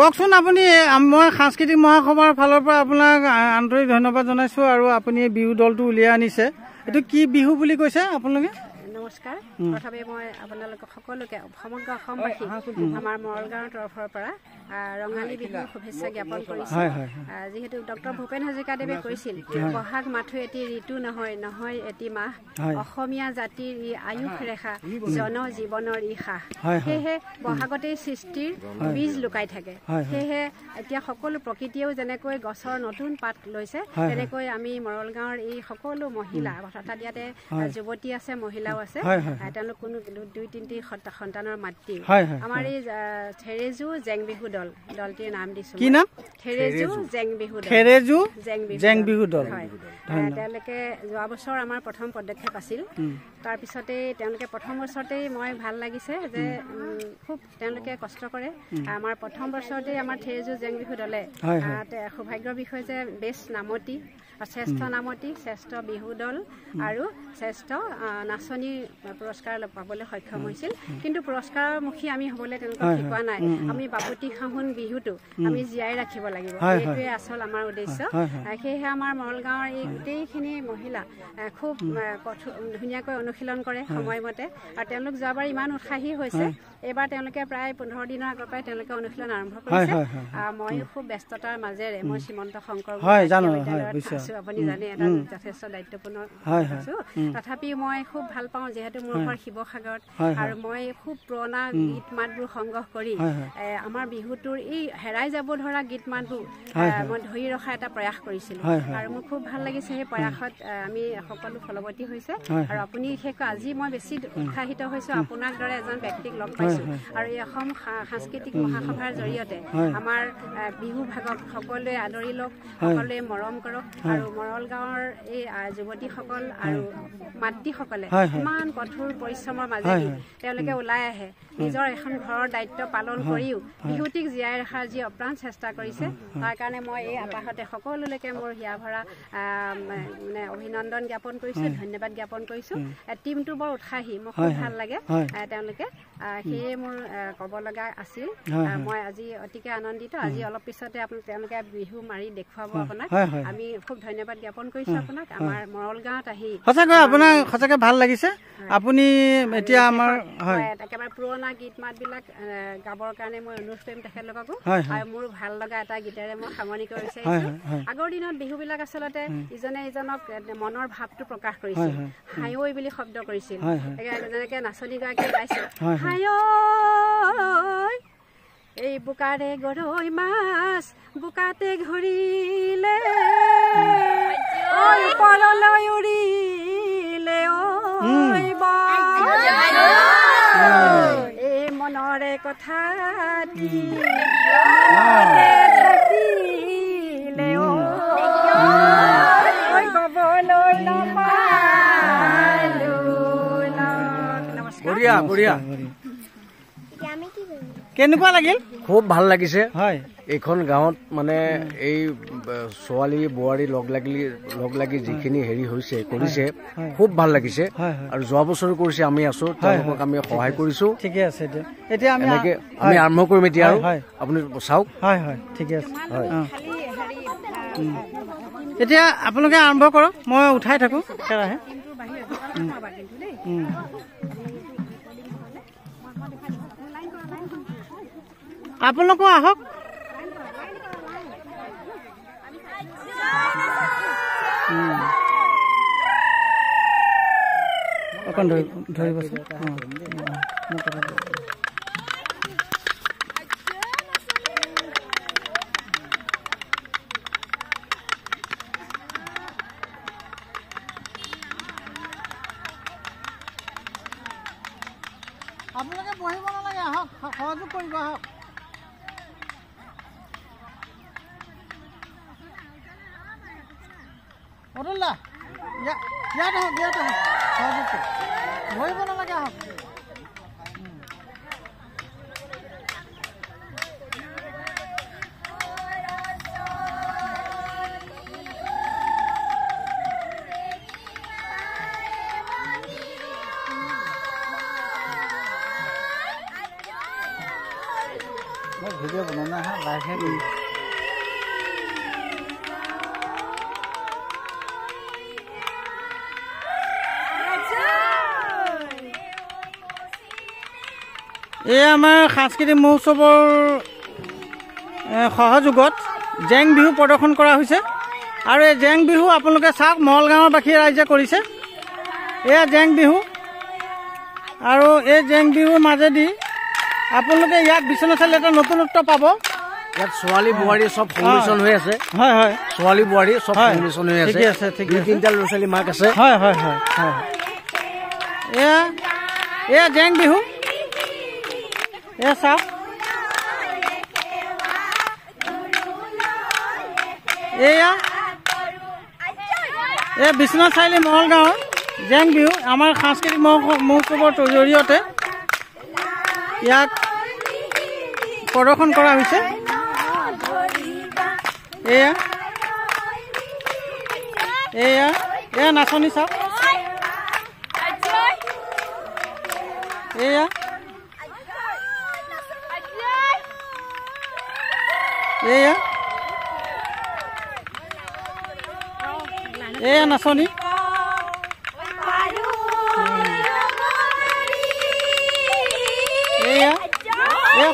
কওকচোন আপুনি মই সাংস্কৃতিক মহাসভাৰ ফালৰ পৰা আপোনাক আন্তৰিক ধন্যবাদ জনাইছো আৰু আপুনি বিহু দলটো উলিয়াই আনিছে এটো কি বিহু বুলি কৈছে আপোনালোকে নমস্কাৰ প্ৰথমে মই আপোনালোক সকলোকে সমগ্ৰ অসমবাসী আমাৰ মৰলগাঁৱৰ তৰফৰ পৰা ৰঙালী বিহুৰ শুভেচ্ছা জ্ঞাপন কৰিছো যেহেতু ডক্টৰ ভূপেন হাজৰিকাদেৱে কৈছিল বহাগ মাথো এটি ঋতু নহয় নহয় এটি মাহ অসমীয়া জাতিৰ ই আয়ুস ৰেখা জন জীৱনৰ ই সাহ সেয়েহে বহাগতেই সৃষ্টিৰ বীজ লুকাই থাকে সেয়েহে এতিয়া সকলো প্ৰকৃতিয়েও যেনেকৈ গছৰ নতুন পাত লৈছে তেনেকৈ আমি মৰলগাঁৱৰ এই সকলো মহিলা অৰ্থাৎ ইয়াতে যুৱতী আছে মহিলাও আছে তেওঁলোক কোনো 2-3টি সন্তানৰ মাতৃ আমাৰ এই থেৰেজু জেং বিহু দলটিৰ নাম দিছো কি নাম থেৰেজু জেং বিহু দল থেৰেজু জেং বিহু দল তেওঁলোকে যোৱা বছৰ আমাৰ প্ৰথম পদক্ষেপ আছিল তাৰ পিছতে তেওঁলোকে প্ৰথম বছৰতেই মই ভাল লাগিছে যে খুব তেওঁলোকে কষ্ট কৰে আমাৰ প্ৰথম বছৰতেই আমাৰ থেৰেজু জেং বিহু দলে সৌভাগ্যৰ বিষয় যে বেষ্ট নামতি শ্ৰেষ্ঠ নামতি শ্ৰেষ্ঠ বিহু দল আৰু শ্ৰেষ্ঠ নাচনী পুৰস্কাৰ পাবলৈ সক্ষম হৈছিল কিন্তু পুৰস্কাৰমুখী আমি হ'বলৈ তেওঁলোকক শিকোৱা নাই আমি বাপতি সাহোন বিহুটো আমি জীয়াই ৰাখিব লাগিব এইটোৱে আচল আমাৰ উদ্দেশ্য সেয়েহে আমাৰ মৰলগাঁৱৰ এই গোটেইখিনি মহিলা খুব ধুনীয়াকৈ অনুশীলন কৰে সময়মতে আৰু তেওঁলোক যোৱাবাৰ ইমান উৎসাহী হৈছে এইবাৰ তেওঁলোকে প্ৰায় 15 দিনৰ আগৰ পৰাই তেওঁলোকে অনুশীলন আৰম্ভ কৰিছে মই খুব ব্যস্ততাৰ মাজেৰে মই শ্ৰীমন্ত শংকৰ আপুনি জানে এটা যথেষ্ট দায়িত্বপূৰ্ণ আছো তথাপিও মই খুব ভাল পাওঁ যেহেতু মোৰ ঘৰ শিৱসাগৰত আৰু মই খুব পুৰণা গীত মাতবোৰ সংগ্ৰহ কৰি আমাৰ বিহুটোৰ এই হেৰাই যাব ধৰা গীত মাতবোৰ মই ধৰি ৰখা এটা প্ৰয়াস কৰিছিলোঁ আৰু মোৰ খুব ভাল লাগিছে সেই প্ৰয়াসত আমি সকলো ফলৱতী হৈছে আৰু আপুনি বিশেষকৈ আজি মই বেছি উৎসাহিত হৈছোঁ আপোনাক দৰে এজন ব্যক্তিক লগ পাইছোঁ আৰু এই অসম সাংস্কৃতিক মহাসভাৰ জৰিয়তে আমাৰ বিহু ভাগক সকলোৱে আদৰি লওক সকলোৱে মৰম কৰক আৰু মৰলগাঁৱৰ এই যুৱতীসকল আৰু মাতৃসকলে ইমান কঠোৰ পৰিশ্ৰমৰ মাজেদি তেওঁলোকে ওলাই আহে নিজৰ এখন ঘৰৰ দায়িত্ব পালন কৰিও বিহুটিক জীয়াই ৰখাৰ যি অপ্ৰাণ চেষ্টা কৰিছে তাৰ কাৰণে মই এই আপাহতে সকলোলৈকে মোৰ হিয়া ভৰা মানে অভিনন্দন জ্ঞাপন কৰিছোঁ ধন্যবাদ জ্ঞাপন কৰিছোঁ টিমটো বৰ উৎসাহী মোক খুব ভাল লাগে তেওঁলোকে সেয়ে মোৰ ক'ব লগা আছিল মই আজি অতিকে আনন্দিত আজি অলপ পিছতে তেওঁলোকে বিহু মাৰি দেখুৱাব আপোনাক আমি খুব ধন্যবাদ জ্ঞাপন কৰিছোঁ আপোনাক আমাৰ মৰলগাঁৱত আহি সঁচাকৈ আপোনাক সঁচাকৈ ভাল লাগিছে আপুনি এতিয়া আমাৰ একেবাৰে পুৰণা গীত মাতবিলাক গাবৰ কাৰণে মই অনুৰোধ কৰিম তেখেতলোককো আৰু মোৰ ভাল লগা এটা গীতেৰে মই সামৰণি কৰিব বিচাৰিছোঁ আগৰ দিনত বিহুবিলাক আচলতে ইজনে ইজনক মনৰ ভাৱটো প্ৰকাশ কৰিছিল হায়ৈ বুলি শব্দ কৰিছিল যেনেকৈ নাচনীগৰাকীয়ে গাইছিল হায়ৈ এই বোকাৰে গৰৈ মাছ বোকাতে ঘূৰিলে ঐ পৰলৈ উৰিলে এই মনৰে কথা থাকিলে কবলৈ নাপালো বঢ়িয়া বঢ়িয়া কেনেকুৱা লাগিল খুব ভাল লাগিছে হয় এইখন গাঁৱত মানে এই ছোৱালী বোৱাৰী লগ লাগি যিখিনি হেৰি হৈছে কৰিছে খুব ভাল লাগিছে আৰু যোৱা বছৰো কৰিছে আমি আছো তেওঁলোকক আমি সহায় কৰিছো ঠিকে আছে এতিয়া আমি আৰম্ভ কৰিম এতিয়া আৰু আপুনি চাওক হয় হয় ঠিকে আছে হয় এতিয়া আপোনালোকে আৰম্ভ কৰক মই উঠাই থাকো কেৰাহে আপোনালোকো আহক অকণ ধৰিবচোন আপোনালোকে বহিব নালাগে আহক সহযোগ কৰিব আহক অতুল্লা ইয়াত আহক সহযোগ বহিব নালাগে আহক ভিডিঅ' বনোৱা নাই হা লাইভহে কৰি এই আমাৰ সাংস্কৃতিক মহোৎসৱৰ সহযোগত জেং বিহু প্ৰদৰ্শন কৰা হৈছে আৰু এই জেং বিহু আপোনালোকে চাওক মহল গাঁৱৰ বাসী ৰাইজে কৰিছে এয়া জেং বিহু আৰু এই জেং বিহুৰ মাজেদি আপোনালোকে ইয়াত বিচনা চালে এটা নতুনত্ব পাব ইয়াত ছোৱালী বোৱাৰী চব সংমিশ্ৰণ হৈ আছে হয় হয় ছোৱালী বোৱাৰী চব সংমিশ্ৰণ হৈ আছে ঠিক আছে ঠিক আছে তিনিটা ল'ৰা ছোৱালী মাক আছে হয় হয় হয় হয় এয়া জেং বিহু এয়া চাওক এয়া বিশ্বনাথ চাৰিআলি মহল গাঁৱৰ জেং বিহু আমাৰ সাংস্কৃতিক মহোৎসৱৰ জৰিয়তে ইয়াক প্ৰদৰ্শন কৰা হৈছে এয়া নাচনি চাওক এয়া নাচনি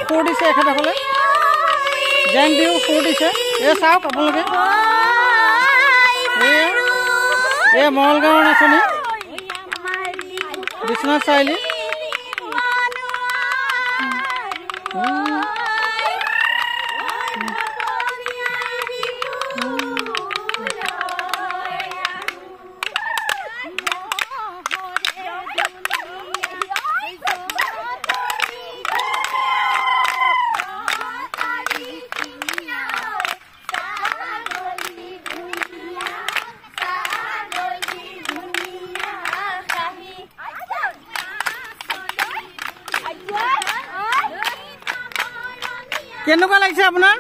সুৰ দিছে এখেতসকলে জেং বিহু সুৰ দিছে চাওক আপোনালোকে মহল গাঁৱৰ নাচনি বিশ্বনাথ চাৰিআলি কেনেকুৱা লাগিছে আপোনাৰ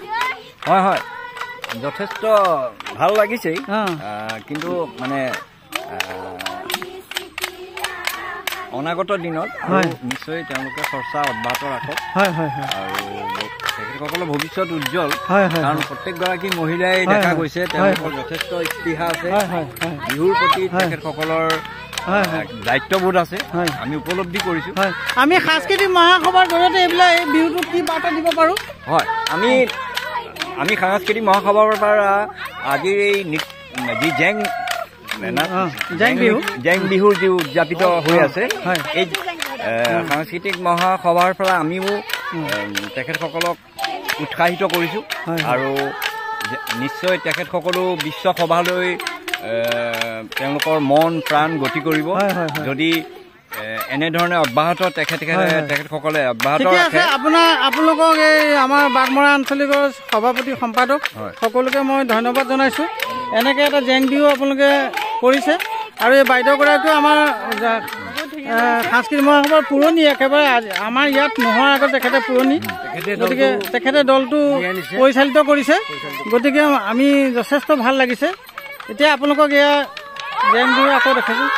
হয় হয় যথেষ্ট ভাল লাগিছে কিন্তু মানে অনাগত দিনত নিশ্চয় তেওঁলোকে চৰ্চা অব্যাহত ৰাখক আৰু তেখেতসকলৰ ভৱিষ্যত উজ্জ্বল কাৰণ প্ৰত্যেকগৰাকী মহিলাই দেখা গৈছে তেওঁলোকৰ যথেষ্ট স্পৃহা আছে বিহুৰ প্ৰতি তেখেতসকলৰ দায়িত্ববোধ আছে আমি উপলব্ধি কৰিছো আমি সাংস্কৃতিক মহাসভাৰ জৰিয়তে এইবিলাক এই বিহুটোক কি বাৰ্তা দিব পাৰো হয় আমি সাংস্কৃতিক মহাসভাৰ পৰা আজিৰ এই যি জেং বিহুৰ যি উদযাপিত হৈ আছে এই সাংস্কৃতিক মহাসভাৰ পৰা আমিও তেখেতসকলক উৎসাহিত কৰিছো আৰু নিশ্চয় তেখেতসকলো বিশ্ব সভালৈ তেওঁলোকৰ মন প্ৰাণ গতি কৰিব যদি এনেধৰণে অব্যাহত তেখেতসকলে অব্যাহত ৰাখে আপোনালোকক এই আমাৰ বাগমৰা আঞ্চলিকৰ সভাপতি সম্পাদক সকলোকে মই ধন্যবাদ জনাইছো এনেকৈ এটা জেং বিহু আপোনালোকে কৰিছে আৰু এই বাইদেউগৰাকীও আমাৰ সাংস্কৃতিক মহাসভাৰ পুৰণি একেবাৰে আমাৰ ইয়াত নোহোৱাৰ আগত তেখেতে পুৰণি গতিকে তেখেতে দলটো পৰিচালিত কৰিছে গতিকে আমি যথেষ্ট ভাল লাগিছে এতিয়া আপোনালোকক এয়া জেং বিহু আকৌ দেখাইছোঁ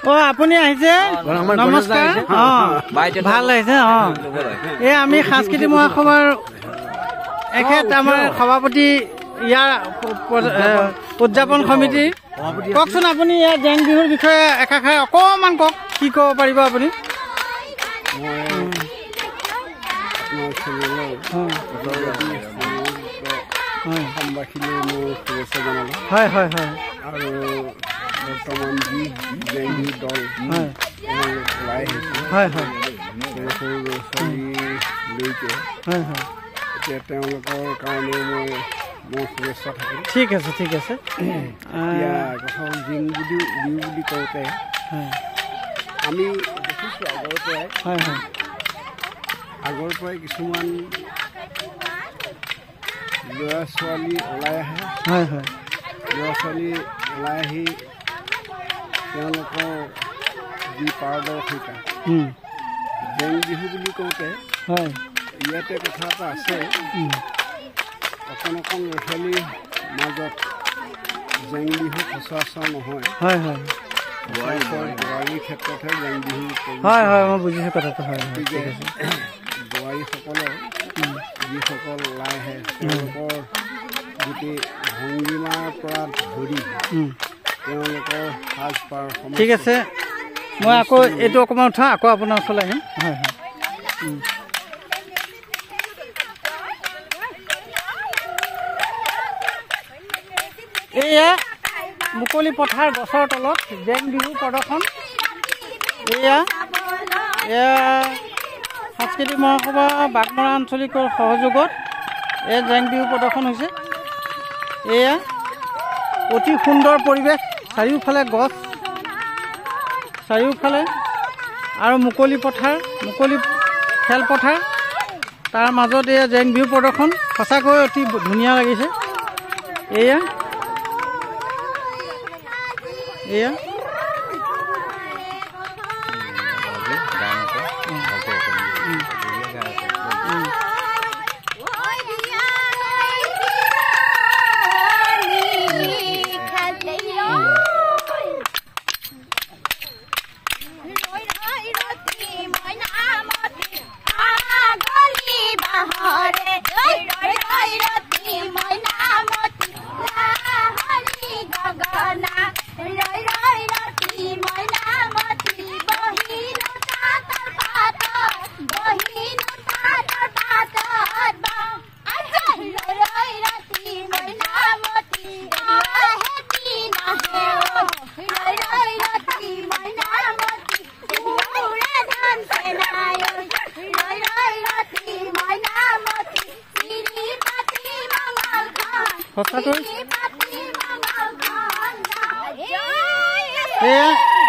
আপুনি আহিছে নমস্কাৰ ভাল লাগিছে এই আমি সাংস্কৃতিক মহাসভাৰ এখেত আমাৰ সভাপতি ইয়াৰ উদযাপন সমিতি কওকচোন আপুনি ইয়াৰ জেং বিহুৰ বিষয়ে একাষাৰ অকণমান কওক কি ক'ব পাৰিব আপুনি হয় হয় হয় আৰু বৰ্তমান যি জেং বিহু দল ওলাই আহিছে হয় হয় সৰু ল'ৰা ছোৱালীলৈকে হয় হয় এতিয়া তেওঁলোকৰ কাৰণেও মই শুভেচ্ছা থাকিম ঠিক আছে ঠিক আছে এতিয়া এখন জেং বিহু বুলি কওঁতে আমি দেখিছোঁ আগৰ পৰাই কিছুমান ল'ৰা ছোৱালী ওলাই আহে হয় হয় ল'ৰা ছোৱালী ওলাই আহি তেওঁলোকৰ যি পাৰদৰ্শিতা জেং বিহু বুলি কওঁতে হয় ইয়াতে কথা এটা আছে অকণ অকণ ল'ৰা ছোৱালীৰ মাজত জেং বিহু সচৰাচৰ নহয় হয় হয় বোৱাৰীৰ ক্ষেত্ৰতহে জেং বিহু হয় হয় মই বুজিছোঁ কথাটো হয় গতিকে বোৱাৰীসকলৰ যিসকল ওলাই আহে তেওঁলোকৰ গোটেই ভংগীমাৰ পৰা ধৰি তেওঁলোকৰ সাজপাৰ ঠিক আছে মই আকৌ এইটো অকণমান উঠা আকৌ আপোনাৰ ওচৰলৈ আহিম হয় হয় এয়া মুকলি পথাৰ গছৰ তলত জেং বিহু প্ৰদৰ্শন এয়া সাংস্কৃতিক মহাসভা বাগমৰা আঞ্চলিকৰ সহযোগত এই জেং বিহু প্ৰদৰ্শন হৈছে এয়া অতি সুন্দৰ পৰিৱেশ চাৰিওফালে গছ চাৰিওফালে আৰু মুকলি পথাৰ মুকলি খেলপথাৰ তাৰ মাজত এয়া জেং বিহু প্ৰদৰ্শন সঁচাকৈ অতি ধুনীয়া লাগিছে এয়া এয়া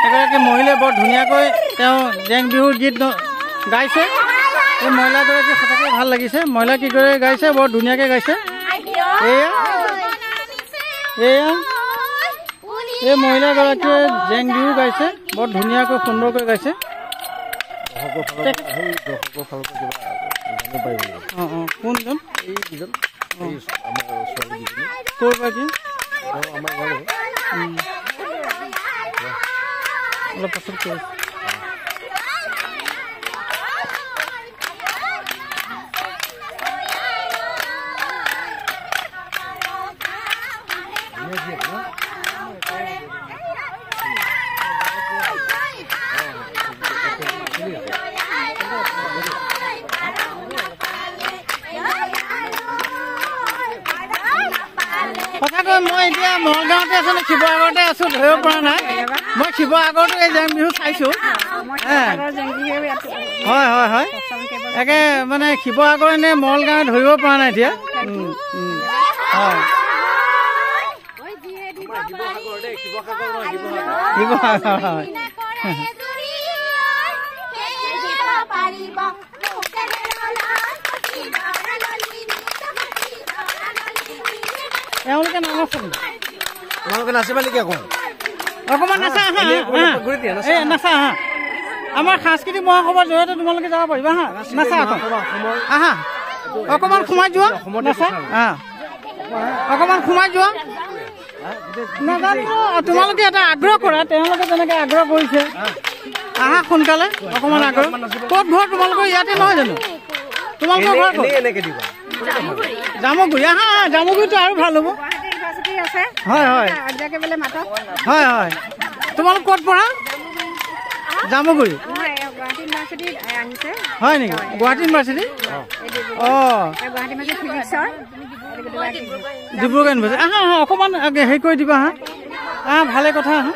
এগৰাকী মহিলাই বৰ ধুনীয়াকৈ তেওঁ জেং বিহুৰ গীত গাইছে এই মহিলাগৰাকী সঁচাকৈ ভাল লাগিছে মহিলা কি কৰি গাইছে বৰ ধুনীয়াকৈ গাইছে এয়া এই মহিলাগৰাকীয়ে জেং বিহু গাইছে বৰ ধুনীয়াকৈ সুন্দৰকৈ গাইছে কোনজন ক'ৰ বাকী অলপ পাছত কৈ সঁচাকৈ মই এতিয়া মহগাঁৱতে আছো নে শিৱসাগৰতে আছো ধৰিব পৰা নাই মই শিৱসাগৰতো এই জেং বিহু চাইছোঁ হয় হয় হয় একে মানে শিৱসাগৰ নে মলগাঁও ধৰিব পৰা নাই এতিয়া হয় শিৱসাগৰ হয় এওঁলোকে নানাচোন তোমালোকে নাচিবা নেকি আকৌ অকণমান নাচা হা এই নাচা হা আমাৰ সাংস্কৃতিক মহাসভাৰ জৰিয়তে তোমালোকে যাব পাৰিবা হা নাচা আকৌ আহা অকণমান সোমাই যোৱা নাচা হা অকণমান সোমাই যোৱা নাজানো তোমালোকে এটা আগ্ৰহ কৰা তেওঁলোকে যেনেকৈ আগ্ৰহ কৰিছে আহা সোনকালে অকণমান আগ্ৰহ ক'ত ঘৰ তোমালোকৰ ইয়াতে নহয় জানো তোমালোকৰ ঘৰ জামুগুৰি আহা জামুগুৰিটো আৰু ভাল হ'ব হয় হয় হয় হয় তোমালোক ক'ত পঢ়া জামুগুৰি হয় নেকি গুৱাহাটী ইউনিভাৰ্চিটি অঁ ডিব্ৰুগড় ইউনিভাৰ্চিটি আহা আহা অকণমান হেৰি কৰি দিবা হা ভালে কথা আহা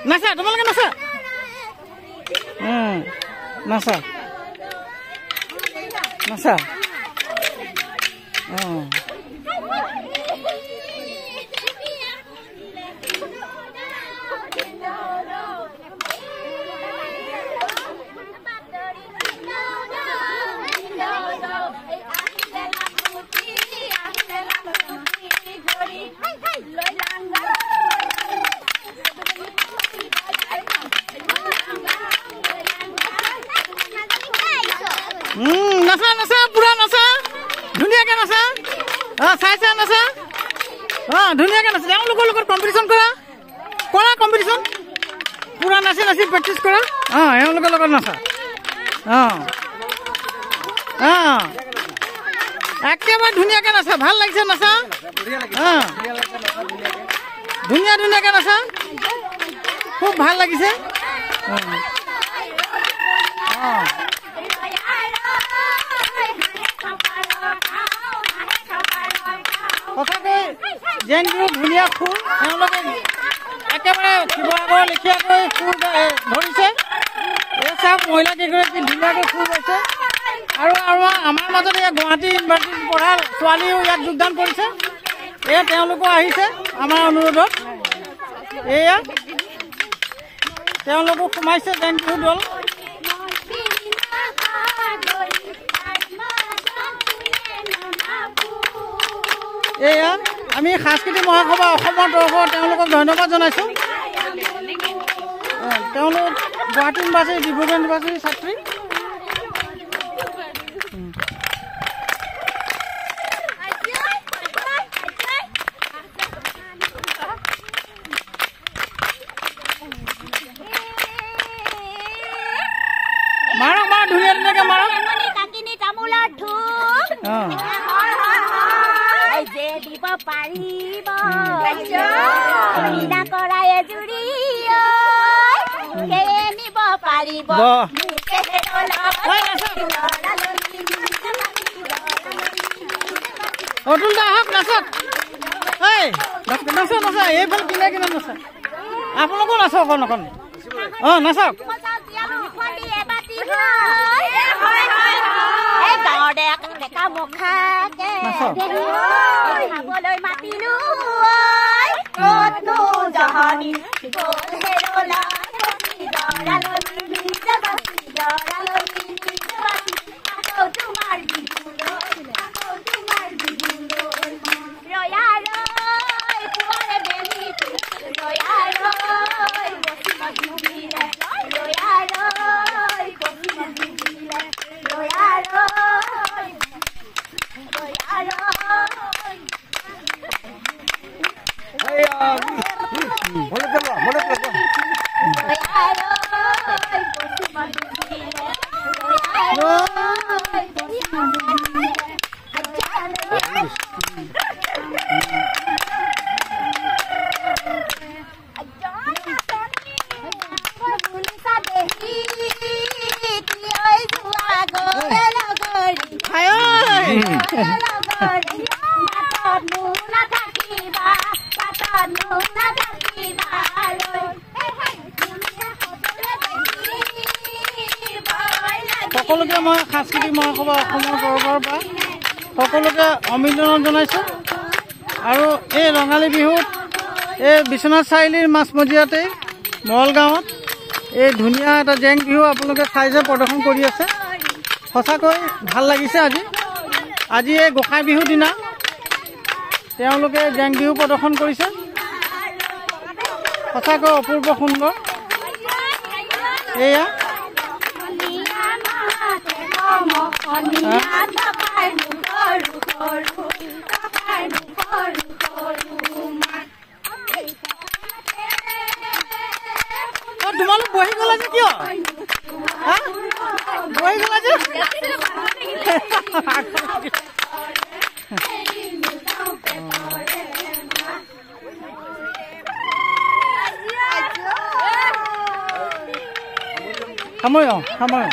নাচা তোমালোকে নাচা নাচা নাচা অঁ নাচা নাচা পুৰা নাচা ধুনীয়াকে নাচা চাইছা নাচা ধুনীয়াকে নাচা তেওঁলোকৰ লগত কম্পিটিশ্যন কৰা কৰা কম্পিটিশ্যন পুৰা নাচি নাচি প্ৰেক্টিচ কৰা এওঁলোকৰ লগত নাচা একেবাৰে ধুনীয়াকে নাচা ভাল লাগিছে নাচা ধুনীয়া ধুনীয়াকে নাচা খুব ভাল লাগিছে সঁচাকৈ জেং বিহু ধুনীয়া সুৰ তেওঁলোকে একেবাৰে শিৱসাগৰ লেখীয়াকৈ সুৰ ধৰিছে এই চাওক মহিলাকেইগৰাকী ধুনীয়াকৈ সুৰ গাইছে আৰু আমাৰ মাজত এই গুৱাহাটী ইউনিভাৰ্চিটিত পঢ়া ছোৱালীও ইয়াত যোগদান কৰিছে এয়া তেওঁলোকো আহিছে আমাৰ অনুৰোধত এয়া তেওঁলোকো সোমাইছে জেং বিহু দল এয়া আমি সাংস্কৃতিক মহাসভা অসমৰ তৰফৰ তেওঁলোকক ধন্যবাদ জনাইছোঁ তেওঁলোক গুৱাহাটী ইউনিভাৰ্চিটি ডিব্ৰুগড় ইউনিভাৰ্চিটিৰ ছাত্ৰী মাৰক মাৰক ধুনীয়া ধুনীয়াকে মাৰক দিব পাৰিব কৰাই জুৰি নিব পাৰিব অতুল দা আহক নাচক নাচা নাচা এইফালে কিনা কিনা নাচা আপোনালোকো নাচক অকণ অকণ নাচক খাবলৈ মাতিলো সকলোকে মই সাংস্কৃতিক মহাসভা অসমৰ তৰফৰ পৰা সকলোকে অভিনন্দন জনাইছোঁ আৰু এই ৰঙালী বিহুত এই বিশ্বনাথ চাৰিআলিৰ মাছমজিয়াতে মল গাঁৱত এই ধুনীয়া এটা জেং বিহু আপোনালোকে চাইছে প্ৰদৰ্শন কৰি আছে সঁচাকৈ ভাল লাগিছে আজি এই গোসাঁই বিহুৰ দিনা তেওঁলোকে জেং বিহু প্ৰদৰ্শন কৰিছে সঁচাকৈ অপূৰ্ব সুন্দৰ এয়া তোমালোক বহি গলা যে কিয় বহি গলা যে সময় সময়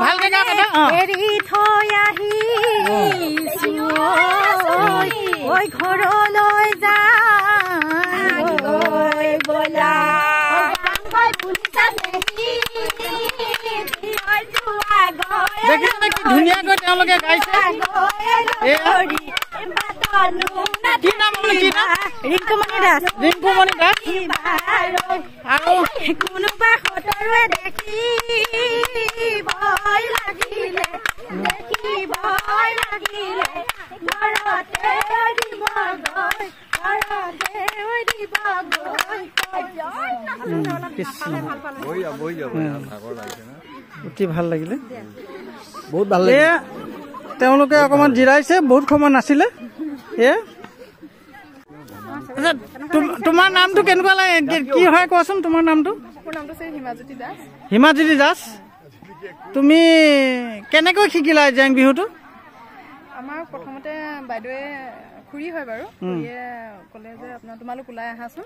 ভালকে গা কথা এৰি থৈ আহিছো ঐ ঘৰলৈ যাই বলা দেখিছে কি ধুনীয়াকৈ তেওঁলোকে গাইছে কি নাম কি নাম ৰিংকুমণি দাস ৰিংকুমণি দাস আৰু কোনোবা সতৰুৱে দেখি ভয় লাগিলে ঘৰতে দিব অতি ভাল লাগিলে বহুত ভাল লাগিলে তেওঁলোকে অকণমান জিৰাইছে বহুত সময় নাছিলে তোমাৰ নামটো কেনেকুৱা লাগে কি হয় কোৱাচোন তোমাৰ নামটো হিমাজ্যোতি দাস তুমি কেনেকৈ শিকিলা জেং বিহুটো আমাৰ প্ৰথমতে বাইদেৱে খুৰী হয় বাৰু খুৰীয়ে ক'লে যে তোমালোক ওলাই আহাচোন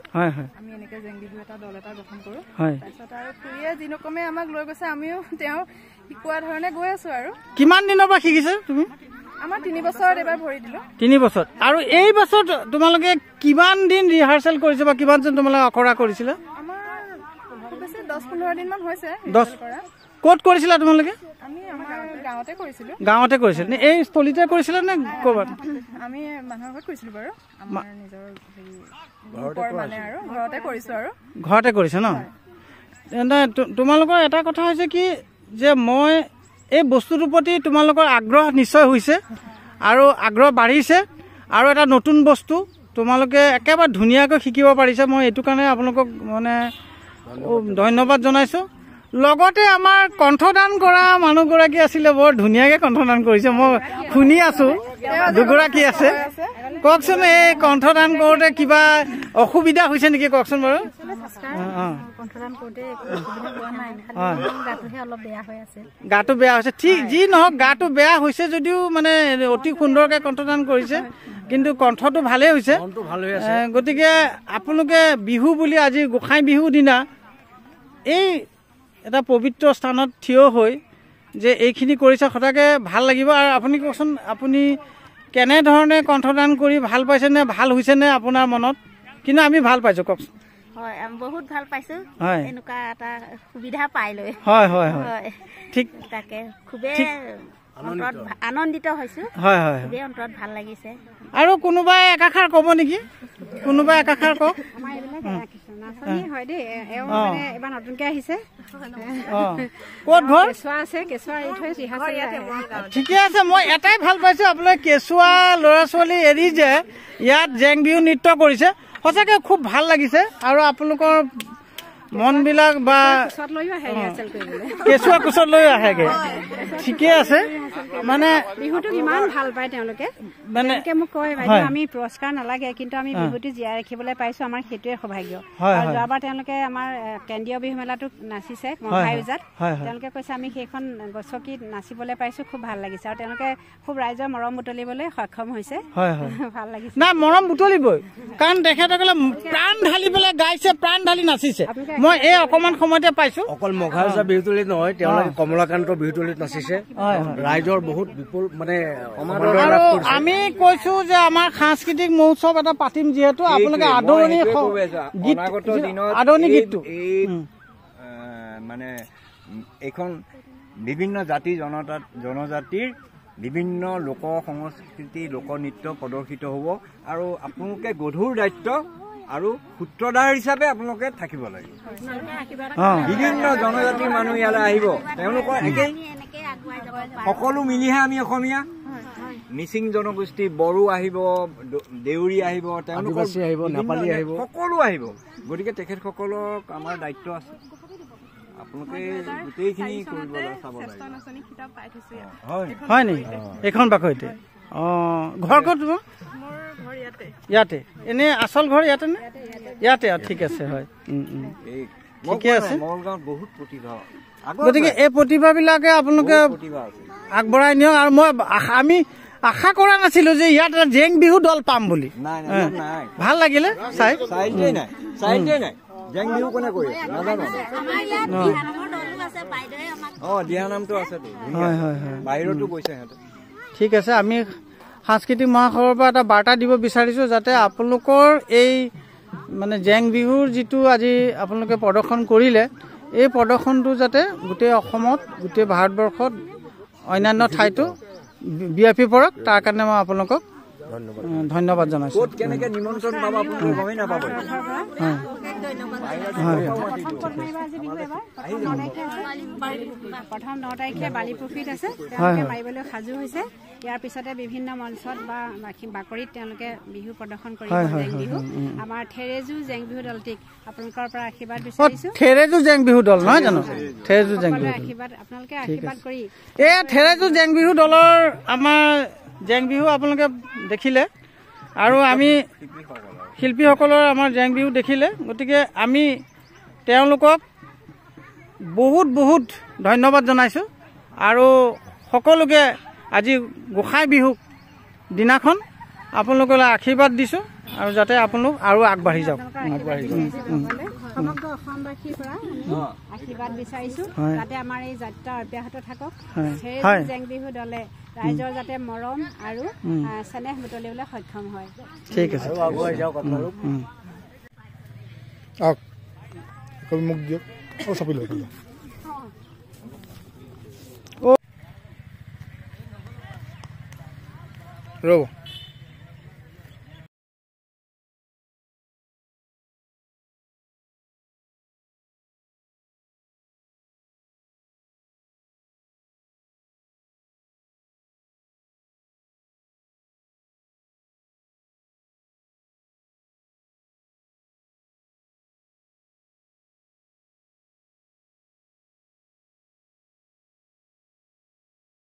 আমি এনেকৈ জেং বিহু এটা দল এটা গঠন কৰোঁ তাৰপিছত আৰু খুৰীয়ে যিনকমে আমাক লৈ গৈছে আমিও তেওঁ শিকোৱা ধৰণে গৈ আছো আৰু কিমান দিনৰ পৰা শিকিছে তুমি আমাৰ 3 বছৰত এবাৰ ভৰি দিলো 3 বছৰ আৰু এই বছৰত তোমালোকে কিমান দিন ৰিহাৰ্চেল কৰিছে বা কিমান দিন তোমালোকে আখৰা কৰিছিলা আমাৰ বেছি 10-15 দিন মান হৈছে 10 ক'ত কৰিছিলা তোমালোকে আমি আমাৰ গাঁৱতে কৰিছিলো গাঁৱতে কৰিছিল নে এই স্থলীতে কৰিছিলা নে ক'ৰবাত আমি মানুহৰ ঘৰত কৰিছিলো বাৰু আমাৰ নিজৰ মানে আৰু ঘৰতে কৰিছো আৰু ঘৰতে কৰিছে ন তোমালোকৰ এটা কথা হৈছে কি যে মই এই বস্তুটোৰ প্ৰতি তোমালোকৰ আগ্ৰহ নিশ্চয় হৈছে আৰু আগ্ৰহ বাঢ়িছে আৰু এটা নতুন বস্তু তোমালোকে একেবাৰে ধুনীয়াকৈ শিকিব পাৰিছে মই এইটো কাৰণে আপোনালোকক মানে ধন্যবাদ জনাইছোঁ লগতে আমাৰ কণ্ঠদান কৰা মানুহগৰাকী আছিলে বৰ ধুনীয়াকৈ কণ্ঠদান কৰিছে মই শুনি আছোঁ দুগৰাকী আছে কওকচোন এই কণ্ঠদান কৰোঁতে কিবা অসুবিধা হৈছে নেকি কওকচোন বাৰু গাটো বেয়া হৈছে ঠিক যি নহওক গাটো বেয়া হৈছে যদিও মানে অতি সুন্দৰকৈ কণ্ঠদান কৰিছে কিন্তু কণ্ঠটো ভালেই হৈছে গতিকে আপোনালোকে বিহু বুলি আজি গোসাঁই বিহু দিনা এই এটা পবিত্ৰ স্থানত থিয় হৈ যে এইখিনি কৰিছে সঁচাকৈ ভাল লাগিব আৰু আপুনি কওকচোন আপুনি কেনেধৰণে কণ্ঠদান কৰি ভাল পাইছেনে ভাল হৈছেনে আপোনাৰ মনত কিন্তু আমি ভাল পাইছোঁ কওকচোন হয় আমি বহুত ভাল পাইছোঁ এনেকুৱা এটা সুবিধা পাই লৈ হয় হয় হয় ঠিক তাকে খুবেই আনন্দিত হৈছোঁ হয় হয় খুবেই অন্তৰত ভাল লাগিছে আৰু কোনোবাই একাষাৰ ক'ব নেকি কোনোবাই একাষাৰ কওক হয় দেই এওঁ মানে এবাৰ নতুনকৈ আহিছে ক'ত ঘৰ কেঁচুৱা আছে কেঁচুৱা এৰি থৈ ঠিকে আছে মই এটাই ভাল পাইছোঁ আপোনালোকে কেঁচুৱা ল'ৰা ছোৱালী এৰি যে ইয়াত জেং বিহু নৃত্য কৰিছে সঁচাকৈ খুব ভাল লাগিছে আৰু আপোনালোকৰ মনবিলাক বা কেঁচুৱা কোচত লৈ আহেগৈ ঠিকে আছে মানে বিহুটো ইমান ভাল পায় তেওঁলোকে মানে মোক কয় বাইদেউ আমি পুৰস্কাৰ নালাগে কিন্তু আমি বিহুটো জীয়াই ৰাখিবলৈ পাইছোঁ আমাৰ সেইটোৱে সৌভাগ্য আৰু যোৱাবাৰ তেওঁলোকে আমাৰ কেন্দ্ৰীয় বিহু মেলাটোত নাচিছে মহাই ওজাত তেওঁলোকে কৈছে আমি সেইখন গছকিত নাচিবলৈ পাইছোঁ খুব ভাল লাগিছে আৰু তেওঁলোকে খুব ৰাইজৰ মৰম বুটলিবলৈ সক্ষম হৈছে ভাল লাগিছে না মৰম বুটলিবই কাৰণ তেখেতসকলে প্ৰাণ ঢালি পেলাই গাইছে প্ৰাণ ঢালি নাচিছে মই এই অকণমান সময়তে পাইছোঁ অকল মঘাৰজা বিহুতলিত নহয় তেওঁলোকে কমলাকান্তৰ বিহুতলিত নাচিছে ৰাইজৰ বহুত বিপুল মানে আমি কৈছো যে আমাৰ সাংস্কৃতিক মহোৎসৱ এটা পাতিম যিহেতু আপোনালোকে আদৰণি গীতটো মানে এইখন বিভিন্ন জাতি জনজাতিৰ বিভিন্ন লোক সংস্কৃতি লোকনৃত্য প্ৰদৰ্শিত হ'ব আৰু আপোনালোকে গধুৰ দায়িত্ব আৰু সূত্ৰধাৰ হিচাপে আপোনালোকে থাকিব লাগিব বিভিন্ন জনজাতিৰ মানুহ ইয়ালৈ আহিব তেওঁলোকৰ একেই সকলো মিলিহে আমি অসমীয়া মিচিং জনগোষ্ঠী বড়ো আহিব দেউৰী আহিব তেওঁলোকৰ নেপালী আহিব সকলো আহিব গতিকে তেখেতসকলক আমাৰ দায়িত্ব আছে আপোনালোকে গোটেইখিনি কৰিবলৈ চাব লাগে হয় নেকি এইখন বাকৰিতে ঘৰ ক'ত তোমাৰ ইয়াতে এনে আচল ঘৰ ইয়াতে নে ইয়াতে ঠিক আছে হয় ঠিকে আছে মঙ্গলগাঁৱত বহুত প্ৰতিভা গতিকে এই প্ৰতিভাবিলাকে আপোনালোকে আগবঢ়াই নিয়ক আৰু মই আমি আশা কৰা নাছিলো যে ইয়াত এটা জেং বিহু দল পাম বুলি ভাল লাগিলে চাই জেং বিহু কোনে কৰে নাজানো দিহানামটো আছে বাহিৰতো গৈছে সিহঁতে ঠিক আছে আমি সাংস্কৃতিক মহাসভাৰ পৰা এটা বাৰ্তা দিব বিচাৰিছোঁ যাতে আপোনালোকৰ এই মানে জেং বিহুৰ যিটো আজি আপোনালোকে প্ৰদৰ্শন কৰিলে এই প্ৰদৰ্শনটো যাতে গোটেই অসমত গোটেই ভাৰতবৰ্ষত অন্যান্য ঠাইতো বিয়পি পৰক তাৰ কাৰণে মই আপোনালোকক ধন্যবাদ জনাইছোঁ প্ৰথম 9 তাৰিখে বালি পুখুৰীত আছে তেওঁলোকে মাৰিবলৈ সাজু হৈছে ইয়াৰ পিছতে বিভিন্ন মঞ্চত বা বাকৰিত তেওঁলোকে বিহু প্ৰদৰ্শন কৰিব জেং বিহু আমাৰ থেৰেজু জেং বিহু দলটিক আপোনালোকৰ পৰা আশীৰ্বাদ বিচাৰিছো থেৰেজু জেং বিহু দল নহয় জানো থেৰেজু জেং বিহু আশীৰ্বাদ আপোনালোকে আশীৰ্বাদ কৰি এই থেৰেজু জেং বিহু দলৰ আমাৰ জেং বিহু আপোনালোকে দেখিলে আৰু আমি শিল্পীসকলৰ আমাৰ জেং বিহু দেখিলে গতিকে আমি তেওঁলোকক বহুত বহুত ধন্যবাদ জনাইছোঁ আৰু সকলোকে আজি গোসাই বিহু দিনাখন আপোনালোকলৈ আশীৰ্বাদ দিছোঁ আৰু যাতে আপোনালোক আৰু আগবাঢ়ি যাওক সমগ্ৰ অসমবাসীৰ পৰা আশীৰ্বাদ বিচাৰিছোঁ যাতে আমাৰ এই যাত্ৰা অব্যাহত থাকক জেং বিহু দলে ৰাইজৰ যাতে মৰম আৰু চেনেহ বুটলিবলৈ সক্ষম হয় ঠিক আছে আগুৱাই যাওক আপোনালোক মোক দিয়ক চাপি লওক ৰ'ব